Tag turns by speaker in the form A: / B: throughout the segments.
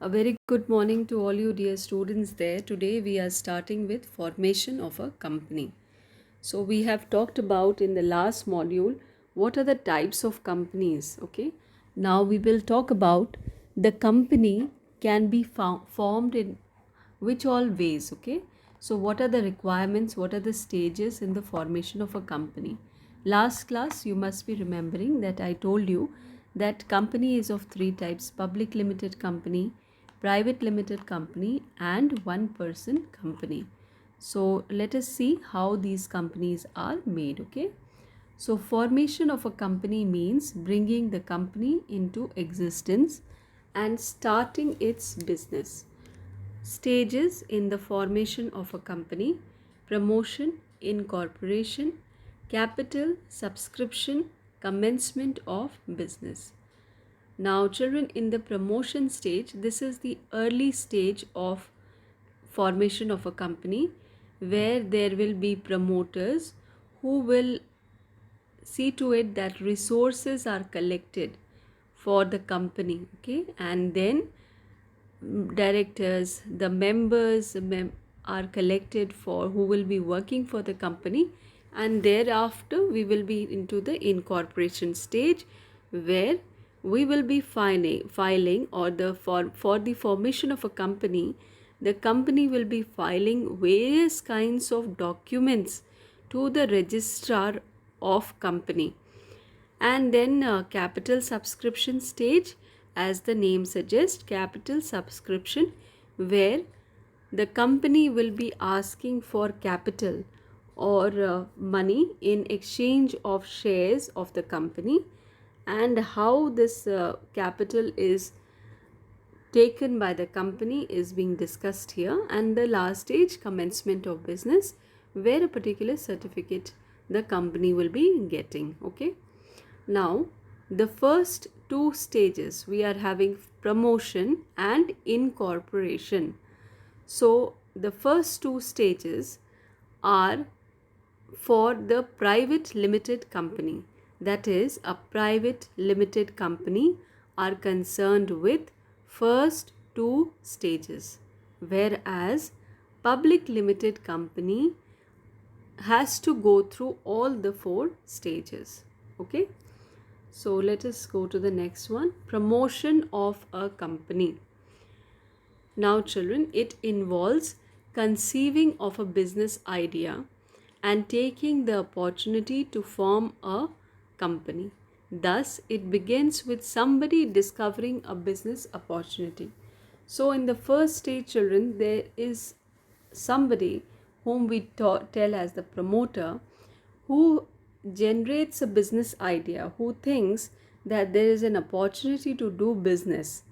A: A very good morning to all you dear students there. Today we are starting with formation of a company. So we have talked about in the last module what are the types of companies, okay? Now we will talk about the company can be formed in which all ways, okay? So what are the requirements, what are the stages in the formation of a company? Last class you must be remembering that I told you that company is of three types: public limited company, private limited company and one person company. So let us see how these companies are made, okay? So formation of a company means bringing the company into existence and starting its business. Stages in the formation of a company: promotion, incorporation, capital, subscription, commencement of business. Now, children, in the promotion stage, this is the early stage of formation of a company where there will be promoters who will see to it that resources are collected for the company, okay? And then directors, the members are collected for who will be working for the company, and thereafter we will be into the incorporation stage where we will be filing or for the formation of a company. The company will be filing various kinds of documents to the registrar of company. And then capital subscription stage, as the name suggests, capital subscription, where the company will be asking for capital or money in exchange of shares of the company, and how this capital is taken by the company is being discussed here. And the last stage, commencement of business, where a particular certificate the company will be getting, okay? Now, the first two stages we are having promotion and incorporation. So, the first two stages are for the private limited company. That is, a private limited company are concerned with first two stages, whereas public limited company has to go through all the four stages, okay? So let us go to the next one: promotion of a company. Now, children, it involves conceiving of a business idea and taking the opportunity to form a company. Thus, it begins with somebody discovering a business opportunity. So, in the first stage, children, there is somebody whom we tell as the promoter, who generates a business idea, who thinks that there is an opportunity to do business,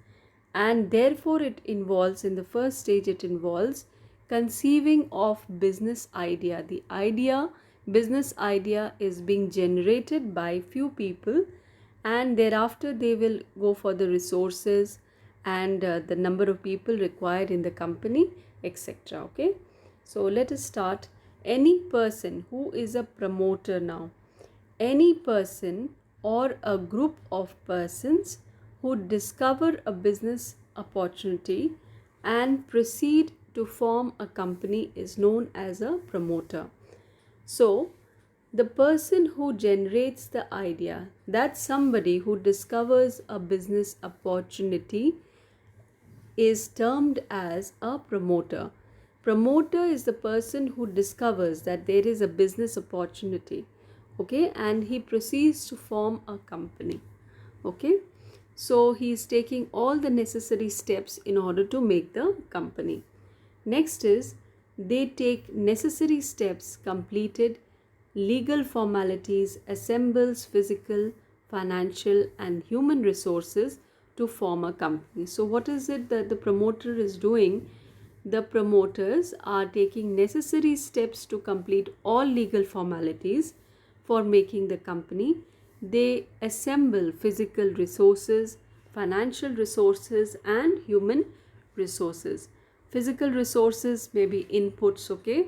A: and therefore it involves, in the first stage, it involves conceiving of business idea. The idea, business idea, is being generated by few people, and thereafter they will go for the resources and the number of people required in the company, etc. Okay, so let us start. Any person who is a promoter now, any person or a group of persons who discover a business opportunity and proceed to form a company is known as a promoter. So, the person who generates the idea, that somebody who discovers a business opportunity, is termed as a promoter. Promoter is the person who discovers that there is a business opportunity, okay, and he proceeds to form a company, okay. So he is taking all the necessary steps in order to make the company. Next is, they take necessary steps, completed legal formalities, assembles physical, financial and human resources to form a company. So what is it that the promoter is doing? The promoters are taking necessary steps to complete all legal formalities for making the company. They assemble physical resources, financial resources and human resources. Physical resources may be inputs, okay,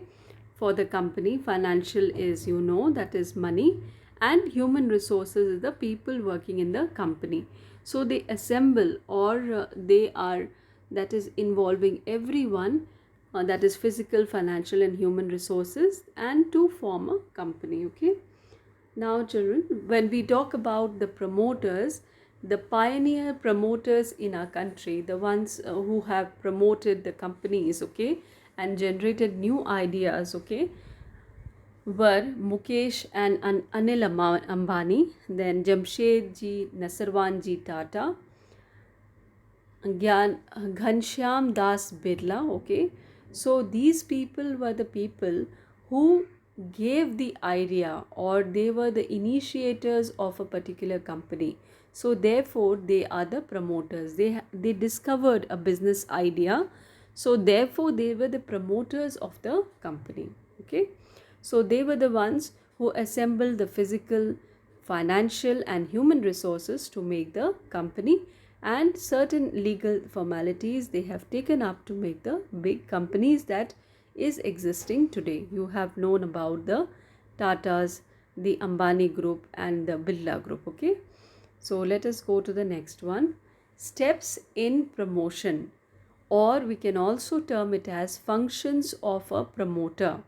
A: for the company. Financial is, you know, that is money, and human resources is the people working in the company. So they assemble, or they are that is involving everyone, that is physical, financial and human resources, and to form a company. Okay. Now children, when we talk about the promoters, the pioneer promoters in our country, the ones who have promoted the companies, okay, and generated new ideas, okay, were Mukesh and Anil Ambani, then Jamshedji Nasarwanji Tata, Ghanshyam Das Birla, okay. So these people were the people who gave the idea, or they were the initiators of a particular company. So therefore they are the promoters. They discovered a business idea. So therefore they were the promoters of the company. Okay. So they were the ones who assembled the physical, financial and human resources to make the company, and certain legal formalities they have taken up to make the big companies that is existing today. You have known about the Tatas, the Ambani group and the Birla group. Okay. So let us go to the next one. Steps in promotion, or we can also term it as functions of a promoter.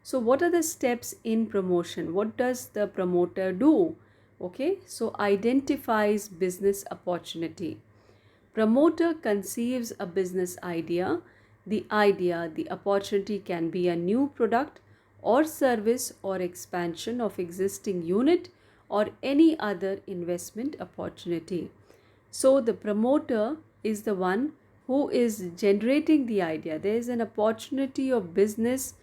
A: So what are the steps in promotion? What does the promoter do? Okay, so identifies business opportunity. Promoter conceives a business idea. The opportunity can be a new product or service or expansion of existing unit or any other investment opportunity. So the promoter is the one who is generating the idea. There is an opportunity of business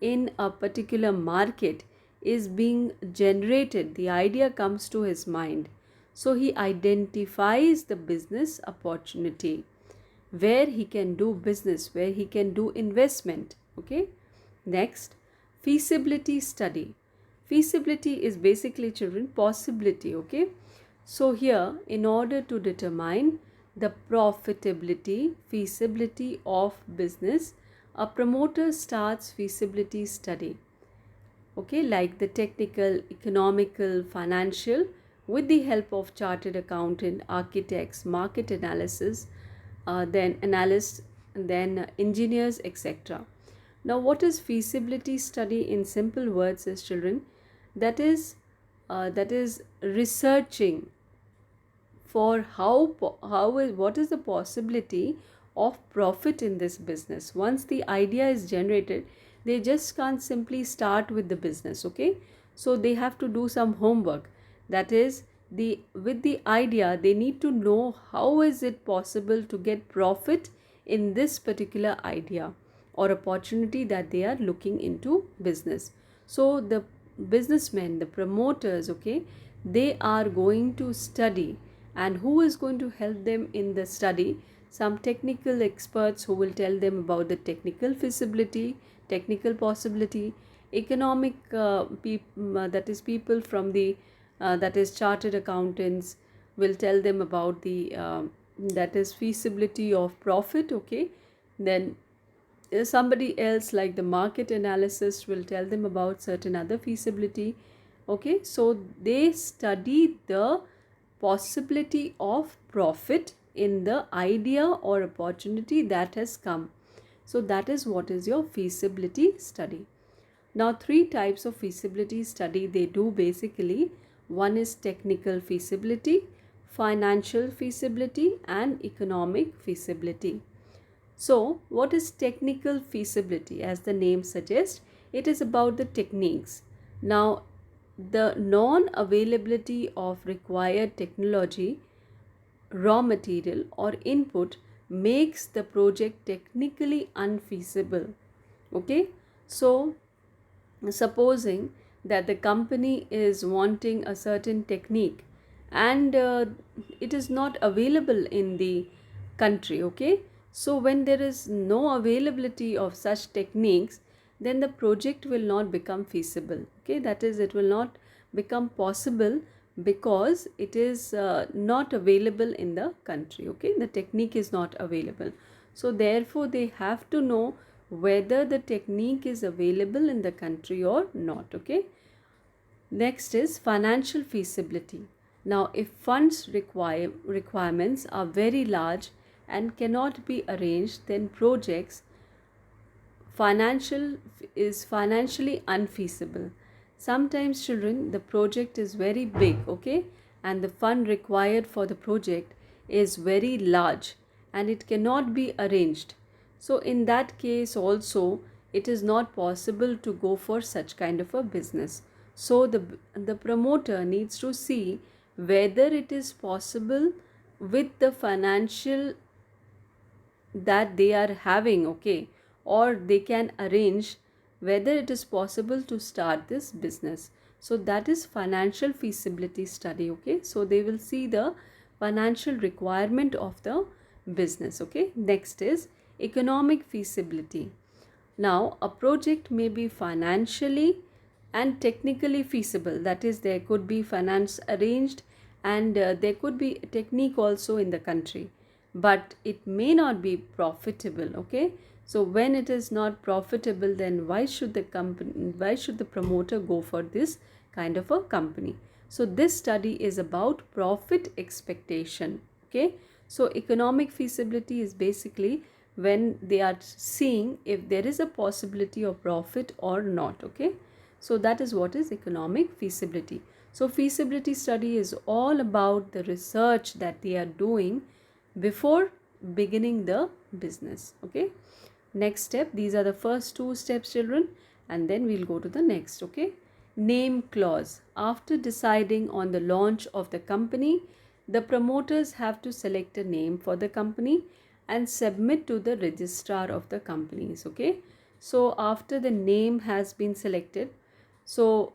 A: in a particular market is being generated. The idea comes to his mind. So he identifies the business opportunity where he can do business, where he can do investment. Okay. Next, feasibility study. Feasibility is basically children possibility. Okay. So here, in order to determine the profitability, feasibility of business, a promoter starts feasibility study. Okay, like the technical, economical, financial, with the help of chartered accountant, architects, market analysis, then analysts, then engineers, etc. Now, what is feasibility study in simple words, is children? That is researching for what is the possibility of profit in this business. Once the idea is generated, they just can't simply start with the business. Okay, so they have to do some homework. That is, with the idea they need to know how is it possible to get profit in this particular idea or opportunity that they are looking into business. So the businessmen, the promoters, okay, they are going to study. And who is going to help them in the study? Some technical experts who will tell them about the technical feasibility, technical possibility. Economic that is people from the that is chartered accountants will tell them about the that is feasibility of profit. Okay, then somebody else like the market analysis will tell them about certain other feasibility. Okay, so they study the possibility of profit in the idea or opportunity that has come. So that is what is your feasibility study. Now, three types of feasibility study they do basically. One is technical feasibility, financial feasibility and economic feasibility. So, what is technical feasibility? As the name suggests, it is about the techniques. Now, the non-availability of required technology, raw material or input makes the project technically unfeasible. Okay, so supposing that the company is wanting a certain technique and it is not available in the country. Okay, so when there is no availability of such techniques, then the project will not become feasible. Okay, that is, it will not become possible because it is not available in the country. Okay, the technique is not available. So therefore they have to know whether the technique is available in the country or not. Okay, next is financial feasibility. Now, if funds requirements are very large, and cannot be arranged, then projects financial is financially unfeasible. Sometimes children, the project is very big, okay, and the fund required for the project is very large and it cannot be arranged. So in that case also it is not possible to go for such kind of a business. So the promoter needs to see whether it is possible with the financial that they are having, okay, or they can arrange whether it is possible to start this business. So that is financial feasibility study, okay. So they will see the financial requirement of the business, okay. Next is economic feasibility. Now a project may be financially and technically feasible, that is there could be finance arranged and there could be technique also in the country, but it may not be profitable, okay. So when it is not profitable, then why should the promoter go for this kind of a company? So this study is about profit expectation, okay. So economic feasibility is basically when they are seeing if there is a possibility of profit or not, okay. So that is what is economic feasibility. So feasibility study is all about the research that they are doing before beginning the business, okay. Next step, these are the first two steps children, and then we'll go to the next, okay. Name clause. After deciding on the launch of the company, the promoters have to select a name for the company and submit to the registrar of the companies, okay. So after the name has been selected, so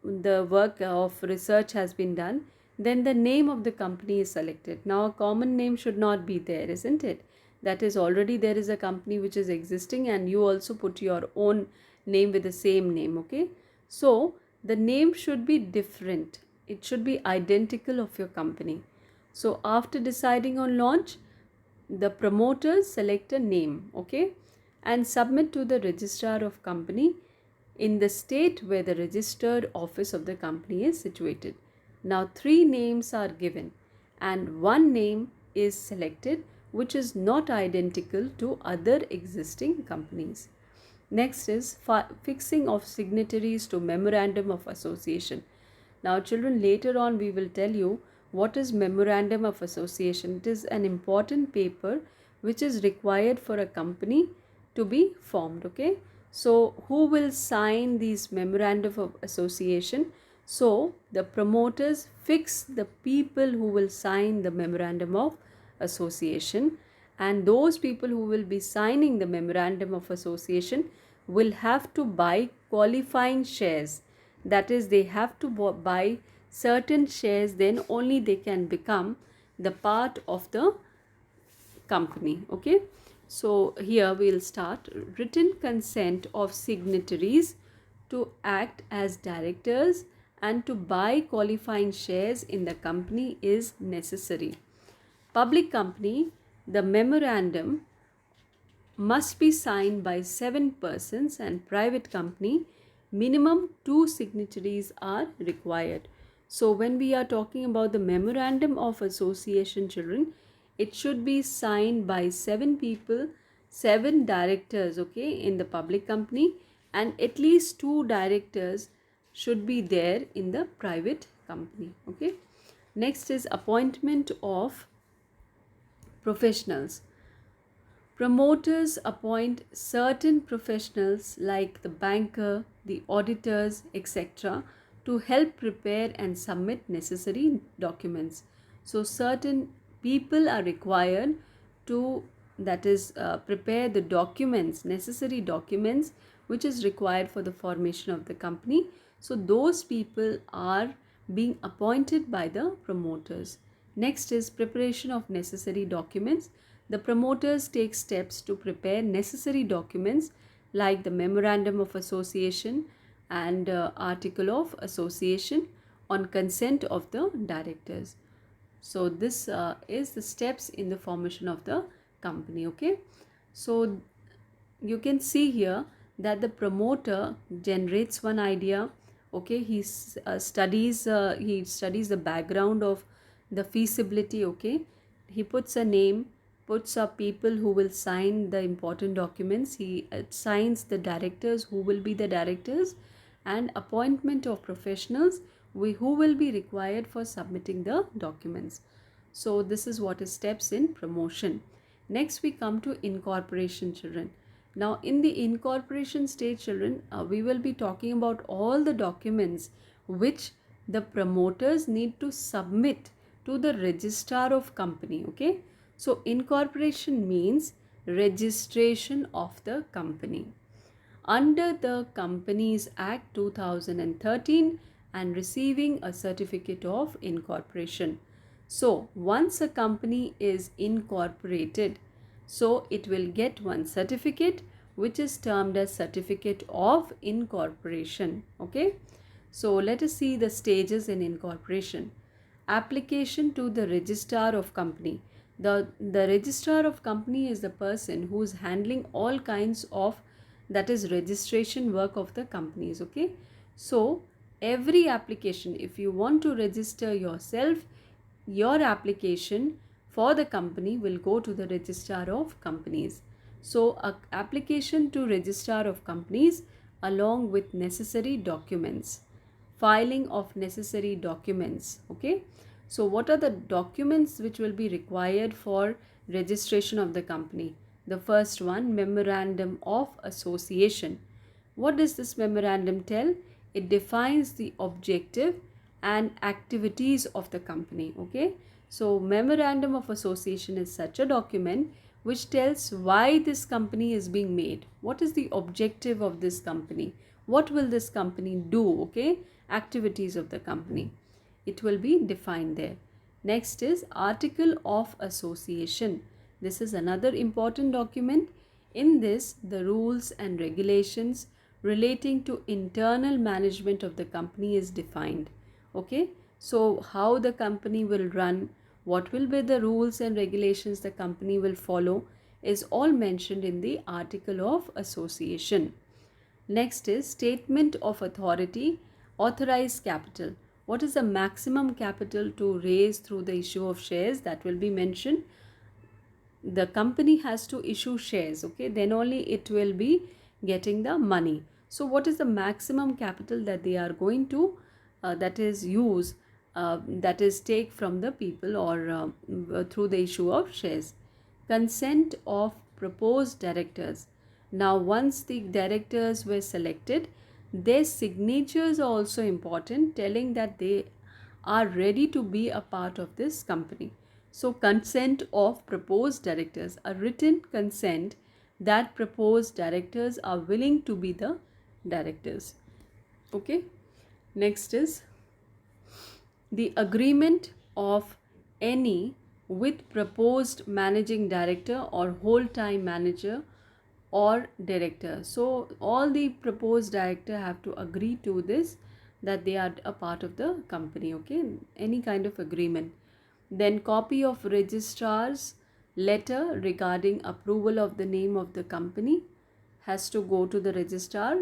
A: the work of research has been done, then the name of the company is selected. Now a common name should not be there, isn't it? That is, already there is a company which is existing and you also put your own name with the same name, okay. So the name should be different, it should be identical of your company. So after deciding on launch, the promoters select a name, okay, and submit to the registrar of company in the state where the registered office of the company is situated. Now three names are given and one name is selected which is not identical to other existing companies. Next is fixing of signatories to memorandum of association. Now children, later on we will tell you what is memorandum of association. It is an important paper which is required for a company to be formed, okay. So who will sign these memorandum of association? So the promoters fix the people who will sign the memorandum of association, and those people who will be signing the memorandum of association will have to buy qualifying shares. That is, they have to buy certain shares, then only they can become the part of the company, okay. So here we'll start. Written consent of signatories to act as directors and to buy qualifying shares in the company is necessary. Public company, the memorandum must be signed by 7 persons, and private company, minimum 2 signatories are required. So when we are talking about the memorandum of association children, it should be signed by 7 people, 7 directors, okay, in the public company, and at least 2 directors should be there in the private company, okay. Next is appointment of professionals. Promoters appoint certain professionals like the banker, the auditors, etc. to help prepare and submit necessary documents. So certain people are required to, that is, prepare the documents, necessary documents which is required for the formation of the company. So those people are being appointed by the promoters. Next is preparation of necessary documents. The promoters take steps to prepare necessary documents like the memorandum of association and article of association on consent of the directors. So this is the steps in the formation of the company, okay. So you can see here that the promoter generates one idea, okay. He studies the background of the feasibility, okay. He puts a name, puts up people who will sign the important documents. He assigns the directors who will be the directors, and appointment of professionals who will be required for submitting the documents. So this is what is steps in promotion. Next we come to incorporation, children. Now in the incorporation stage, children, we will be talking about all the documents which the promoters need to submit to the registrar of company. Okay, so incorporation means registration of the company under the Companies Act 2013 and receiving a certificate of incorporation. So once a company is incorporated, so it will get one certificate which is termed as certificate of incorporation. Okay, so let us see the stages in incorporation. Application to the registrar of company. The registrar of company is the person who is handling all kinds of, that is, registration work of the companies. Okay, so every application, if you want to register yourself, your application for the company will go to the registrar of companies. So a application to registrar of companies along with necessary documents, filing of necessary documents. Okay, so what are the documents which will be required for registration of the company? The first one, memorandum of association. What does this memorandum tell? It defines the objective and activities of the company. Okay, so memorandum of association is such a document which tells why this company is being made. What is the objective of this company? What will this company do? Okay, activities of the company. It will be defined there. Next is article of association. This is another important document. In this, the rules and regulations relating to internal management of the company is defined. Okay, so how the company will run, what will be the rules and regulations the company will follow, is all mentioned in the article of association. Next is statement of authority, authorized capital. What is the maximum capital to raise through the issue of shares? That will be mentioned. The company has to issue shares. Okay, then only it will be getting the money. So what is the maximum capital that they are going to that is use, that is take from the people, or through the issue of shares? Consent of proposed directors. Now once the directors were selected, their signatures are also important, telling that they are ready to be a part of this company. So consent of proposed directors, a written consent that proposed directors are willing to be the directors. Okay, next is the agreement of any with proposed managing director or whole-time manager or director. So all the proposed director have to agree to this, that they are a part of the company. Okay, any kind of agreement. Then copy of registrar's letter regarding approval of the name of the company has to go to the registrar.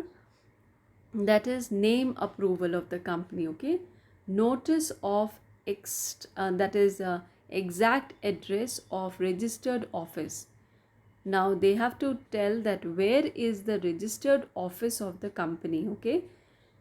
A: That is name approval of the company. Okay, notice of that is exact address of registered office. Now they have to tell that where is the registered office of the company. Okay,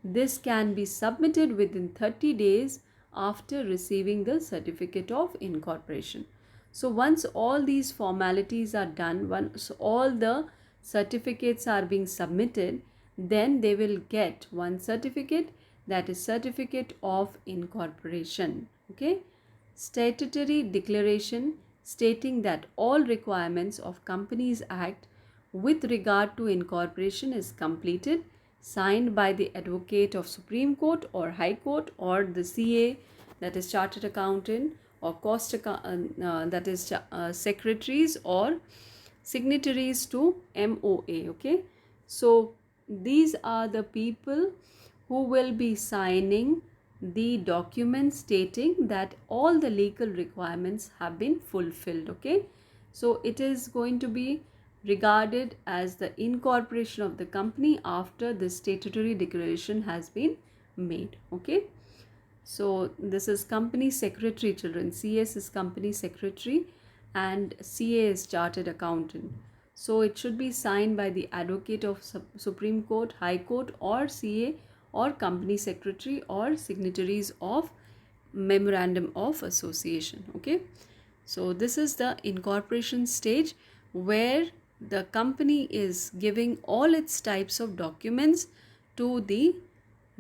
A: this can be submitted within 30 days after receiving the certificate of incorporation. So once all these formalities are done, once all the certificates are being submitted, then they will get one certificate, that is certificate of incorporation. Okay, statutory declaration stating that all requirements of Companies Act with regard to incorporation is completed, signed by the advocate of Supreme Court or High Court, or the CA, that is chartered accountant, or that is secretaries or signatories to MOA. Okay, so these are the people who will be signing the document stating that all the legal requirements have been fulfilled. Okay, so it is going to be regarded as the incorporation of the company after the statutory declaration has been made. Okay, so this is company secretary, children. CS is company secretary, and CA is chartered accountant. So it should be signed by the advocate of Supreme Court, High Court, or CA, or company secretary, or signatories of memorandum of association. Okay, so this is the incorporation stage, where the company is giving all its types of documents to the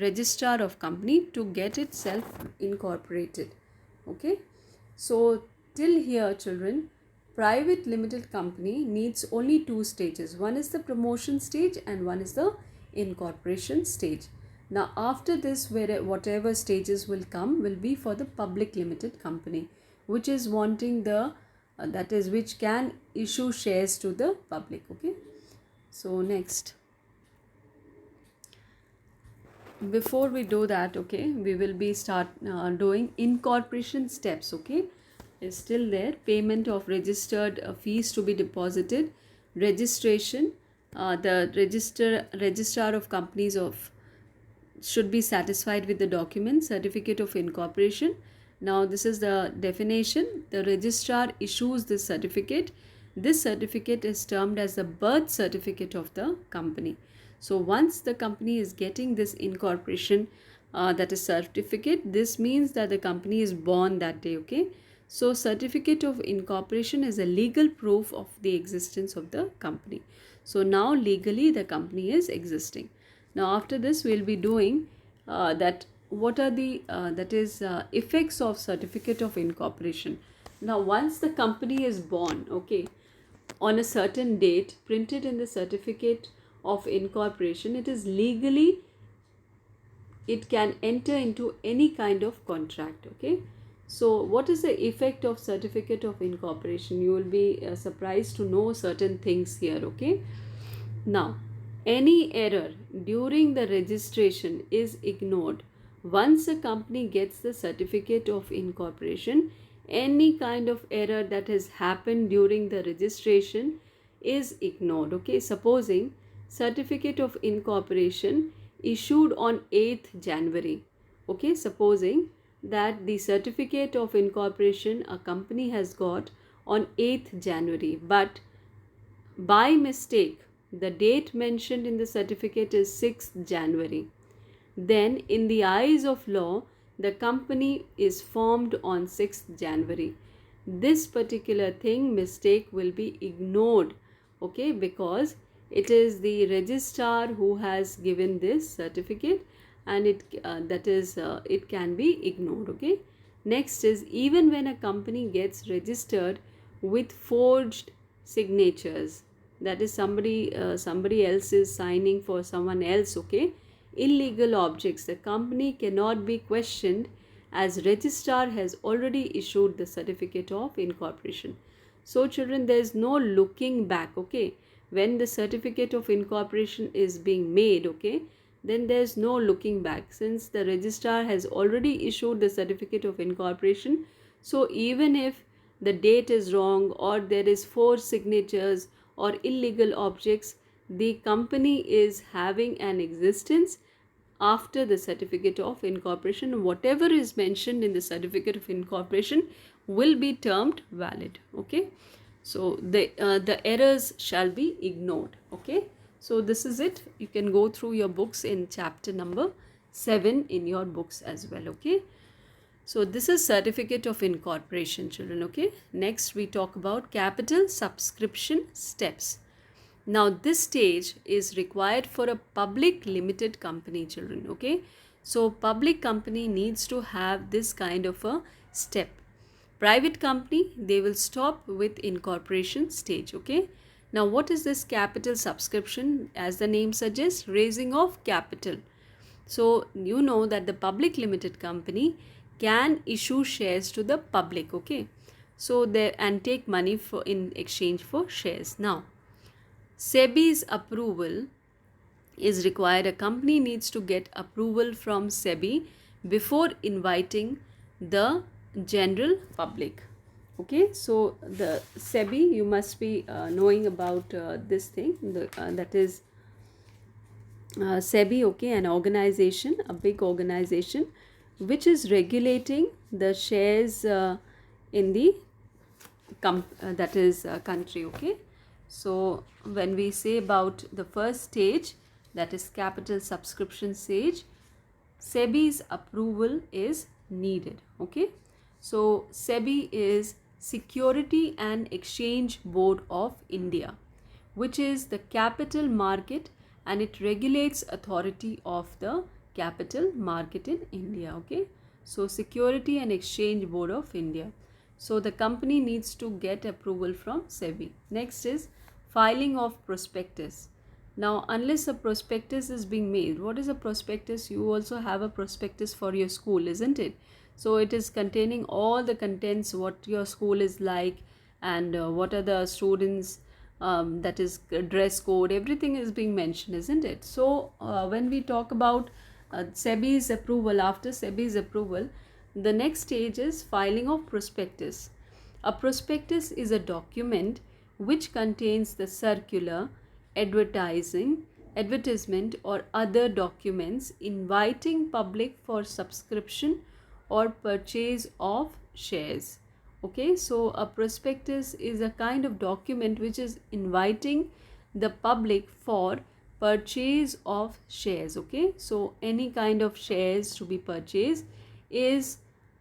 A: registrar of company to get itself incorporated. Okay, so till here, children, private limited company needs only two stages. One is the promotion stage and one is the incorporation stage. Now after this, whatever stages will come will be for the public limited company, which is wanting the that is which can issue shares to the public. Okay, so next, before we do that, okay, we will be doing incorporation steps. Okay, is still there. Payment of registered fees to be deposited, registration, the registrar of companies of should be satisfied with the document, certificate of incorporation. Now this is the definition. The registrar issues this certificate. This certificate is termed as the birth certificate of the company. So once the company is getting this incorporation, that is certificate, this means that the company is born that day. Okay, so certificate of incorporation is a legal proof of the existence of the company. So now legally the company is existing. Now after this, we'll be doing that what are the effects of certificate of incorporation. Now once the company is born, okay, on a certain date printed in the certificate of incorporation, it is legally, it can enter into any kind of contract. Okay, so what is the effect of certificate of incorporation? You will be surprised to know certain things here. Okay, now any error during the registration is ignored. Once a company gets the certificate of incorporation, any kind of error that has happened during the registration is ignored. Okay, supposing certificate of incorporation issued on 8th January. Okay, supposing that the certificate of incorporation a company has got on 8th January, but by mistake the date mentioned in the certificate is 6th January. Then in the eyes of law, the company is formed on 6th January. This particular thing, mistake, will be ignored. Okay, because it is the registrar who has given this certificate, and it can be ignored. Okay, next is, even when a company gets registered with forged signatures, that is somebody else is signing for someone else. Okay, illegal objects, the company cannot be questioned as registrar has already issued the certificate of incorporation. So children, there is no looking back. Okay, when the certificate of incorporation is being made, okay, then there is no looking back, since the registrar has already issued the certificate of incorporation. So even if the date is wrong, or there is forged signatures or illegal objects, the company is having an existence after the certificate of incorporation. Whatever is mentioned in the certificate of incorporation will be termed valid. Okay, so the errors shall be ignored. Okay, so this is it. You can go through your books in chapter number 7 in your books as well. Okay, so this is certificate of incorporation, children. Okay, next we talk about capital subscription steps. Now this stage is required for a public limited company, children. Okay, so public company needs to have this kind of a step. Private company, they will stop with incorporation stage. Okay, now what is this capital subscription? As the name suggests, raising of capital. So you know that the public limited company can issue shares to the public. Okay, so they and take money for in exchange for shares. Now SEBI's approval is required. A company needs to get approval from SEBI before inviting the general public. Okay, so the SEBI, you must be knowing about this thing, that is SEBI. Okay, an organization, a big organization, which is regulating the shares in the country. Okay, so when we say about the first stage, that is capital subscription stage, SEBI's approval is needed. Okay, so SEBI is Security and Exchange Board of India, which is the capital market, and it regulates authority of the capital market in India. Okay, so Security and Exchange Board of India. So the company needs to get approval from SEBI. Next is filing of prospectus. Now, unless a prospectus is being made, what is a prospectus? You also have a prospectus for your school, isn't it? So it is containing all the contents, what your school is like, and what are the students, that is dress code, everything is being mentioned, isn't it? So when we talk about SEBI's approval, after SEBI's approval, the next stage is filing of prospectus. A prospectus is a document which contains the circular, advertisement or other documents inviting public for subscription or purchase of shares. Okay, so a prospectus is a kind of document which is inviting the public for purchase of shares. Okay, so any kind of shares to be purchased is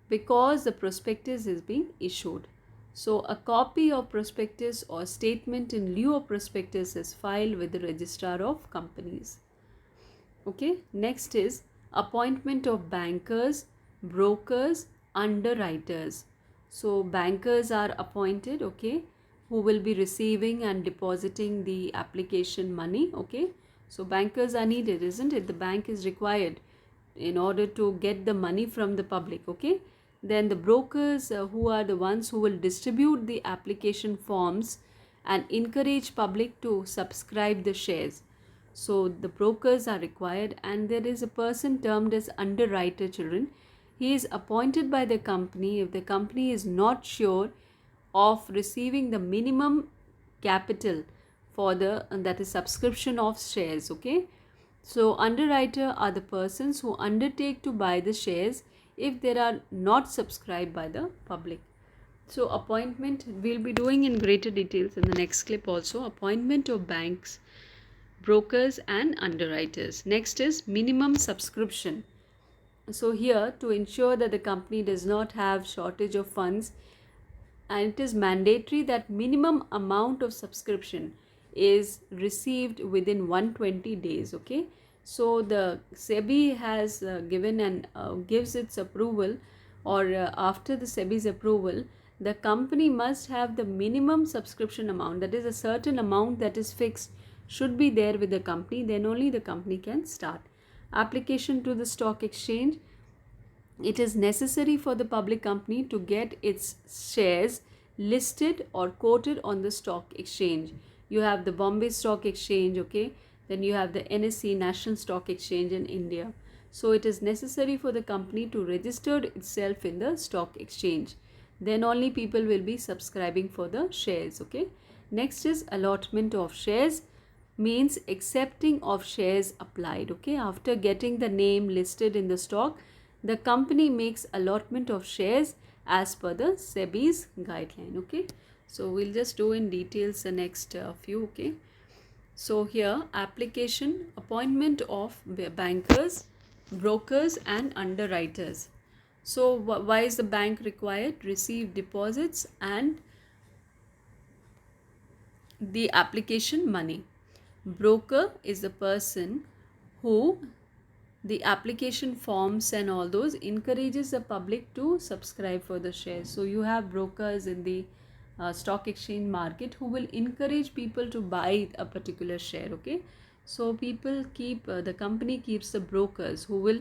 A: because the prospectus is being issued. So a copy of prospectus or statement in lieu of prospectus is filed with the registrar of companies. Okay, next is appointment of bankers, brokers, underwriters. So bankers are appointed, okay, who will be receiving and depositing the application money. Okay, so bankers are needed, isn't it? The bank is required in order to get the money from the public. Okay, then the brokers, who are the ones who will distribute the application forms and encourage public to subscribe the shares. So the brokers are required, and there is a person termed as underwriter, children. He is appointed by the company if the company is not sure of receiving the minimum capital for the that is subscription of shares. Okay, so underwriter are the persons who undertake to buy the shares if they are not subscribed by the public. So appointment we'll be doing in greater details in the next clip also. Appointment of banks, brokers and underwriters. Next is minimum subscription. So here, to ensure that the company does not have shortage of funds, and it is mandatory that minimum amount of subscription is received within 120 days. Okay, so the SEBI has given and gives its approval, or after the SEBI's approval, the company must have the minimum subscription amount, that is a certain amount that is fixed, should be there with the company. Then only the company can start. Application to the stock exchange. It is necessary for the public company to get its shares listed or quoted on the stock exchange. You have the Bombay Stock Exchange, okay, then you have the NSE, National Stock Exchange in India. So it is necessary for the company to register itself in the stock exchange. Then only people will be subscribing for the shares. Okay, next is allotment of shares, means accepting of shares applied. Okay, after getting the name listed in the stock, the company makes allotment of shares as per the SEBI's guideline. Okay, so we'll just do in details the next few. Okay, so here application, appointment of bankers, brokers and underwriters. So why is the bank required? Receive deposits and the application money. Broker is the person who the application forms and all those encourages the public to subscribe for the shares. So you have brokers in the stock exchange market who will encourage people to buy a particular share. Okay, so people keep the company keeps the brokers who will,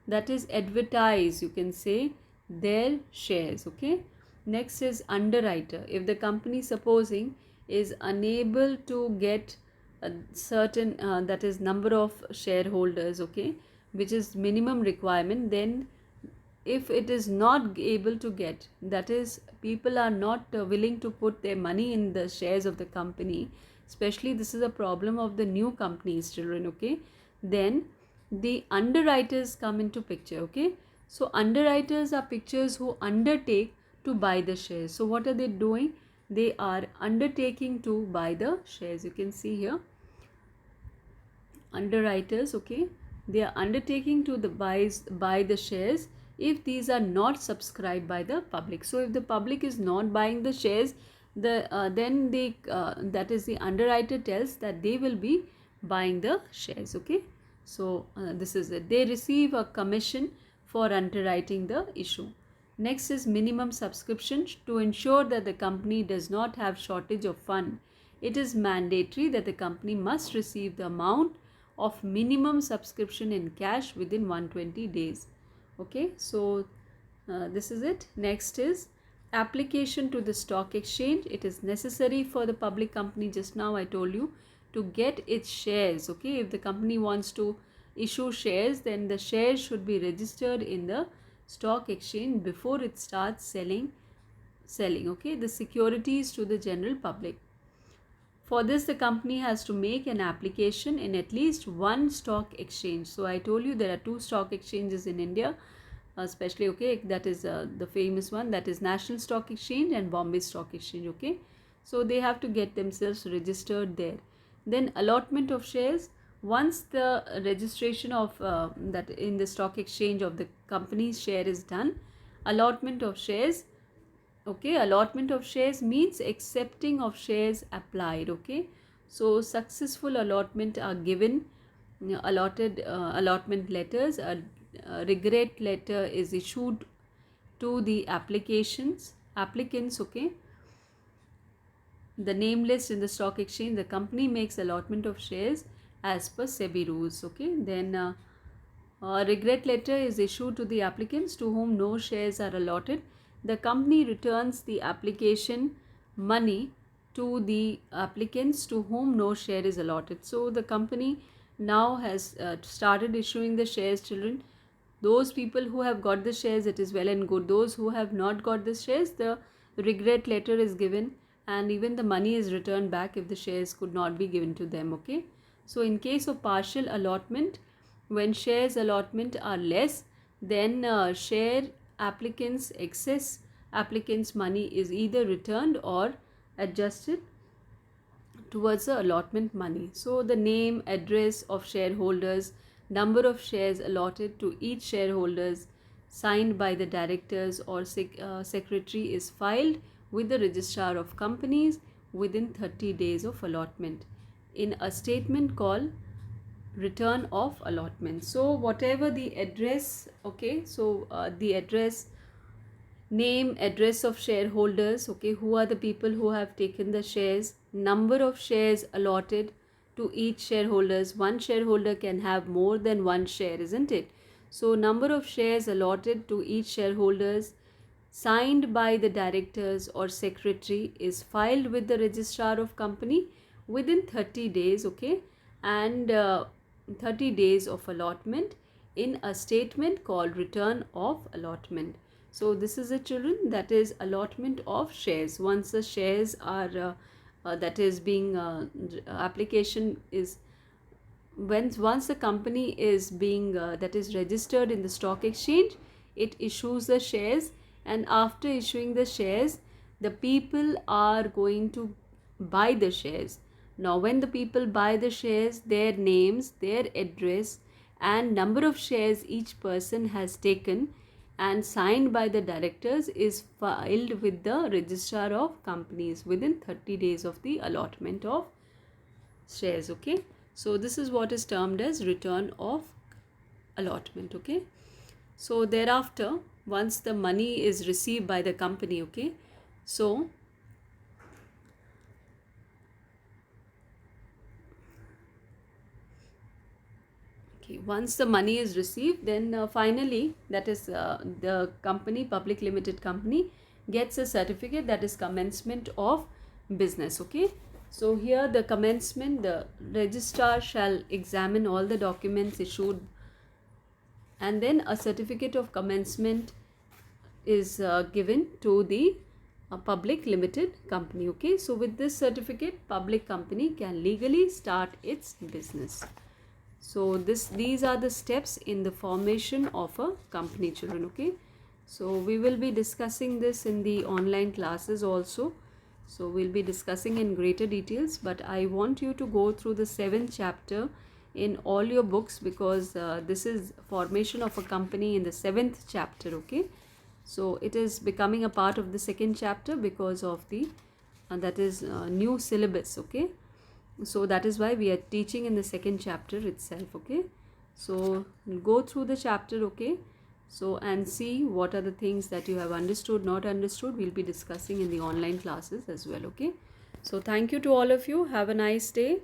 A: that is, advertise, you can say, their shares. Okay, next is underwriter. If the company, supposing, is unable to get a certain that is number of shareholders, okay, which is minimum requirement, then if it is not able to get, that is, people are not willing to put their money in the shares of the company, especially this is a problem of the new companies, children. Okay, then the underwriters come into picture. Okay, so underwriters are pictures who undertake to buy the shares. So what are they doing? they are undertaking to buy the shares. You can see here, underwriters, okay, they are undertaking to buy the shares if these are not subscribed by the public. So if the public is not buying the shares, then they that is the underwriter tells that they will be buying the shares, okay. So this is it, they receive a commission for underwriting the issue. Next is minimum subscription. To ensure that the company does not have shortage of fund, it is mandatory that the company must receive the amount of minimum subscription in cash within 120 days. Okay, so this is it. Next is application to the stock exchange. It is necessary for the public company, just now I told you, to get its shares. Okay, if the company wants to issue shares, then the shares should be registered in the stock exchange before it starts selling, okay, the securities to the general public. For this, the company has to make an application in at least one stock exchange. So I told you there are two stock exchanges in India, especially, okay, that is the famous one, that is National Stock Exchange and Bombay Stock Exchange, okay. So they have to get themselves registered there. Then allotment of shares. Once the registration of that in the stock exchange of the company's share is done, allotment of shares, okay, allotment of shares means accepting of shares applied, okay. So successful allotment are given, allotment letters, a regret letter is issued to the applicants, okay. The name list in the stock exchange, the company makes allotment of shares as per SEBI rules, okay. Then a regret letter is issued to the applicants to whom no shares are allotted. The company returns the application money to the applicants to whom no share is allotted. So the company now has started issuing the shares, children. Those people who have got the shares, it is well and good. Those who have not got the shares, the regret letter is given, and even the money is returned back if the shares could not be given to them, okay. So in case of partial allotment, when shares allotment are less, then share applicants excess applicants money is either returned or adjusted towards the allotment money. So the name, address of shareholders, number of shares allotted to each shareholders, signed by the directors or secretary, is filed with the registrar of companies within 30 days of allotment in a statement called return of allotment. So whatever the address, okay, so the address, name, address of shareholders, okay, who are the people who have taken the shares, number of shares allotted to each shareholders. One shareholder can have more than one share, isn't it? So number of shares allotted to each shareholders, signed by the directors or secretary, is filed with the registrar of company within 30 days, okay, and 30 days of allotment in a statement called return of allotment. So this is it, children, that is allotment of shares. Once the shares are that is being application is once the company is being that is registered in the stock exchange, it issues the shares, and after issuing the shares, the people are going to buy the shares. Now when the people buy the shares, their names, their address, and number of shares each person has taken and signed by the directors is filed with the registrar of companies within 30 days of the allotment of shares, okay. So this is what is termed as return of allotment, okay. So thereafter, once the money is received by the company, okay, so once the money is received, then finally, that is the company, public limited company, gets a certificate, that is commencement of business, okay. So here the commencement, the registrar shall examine all the documents issued, and then a certificate of commencement is given to the public limited company, okay. So with this certificate, public company can legally start its business. So these are the steps in the formation of a company, children, okay. So we will be discussing this in the online classes also. So we'll be discussing in greater details, but I want you to go through the 7th chapter in all your books, because this is formation of a company in the 7th chapter. Okay, so it is becoming a part of the 2nd chapter because of the that is new syllabus. Okay, so that is why we are teaching in the 2nd chapter itself. Okay, so go through the chapter. Okay, so and see what are the things that you have understood, not understood. We'll be discussing in the online classes as well. Okay, so thank you to all of you. Have a nice day.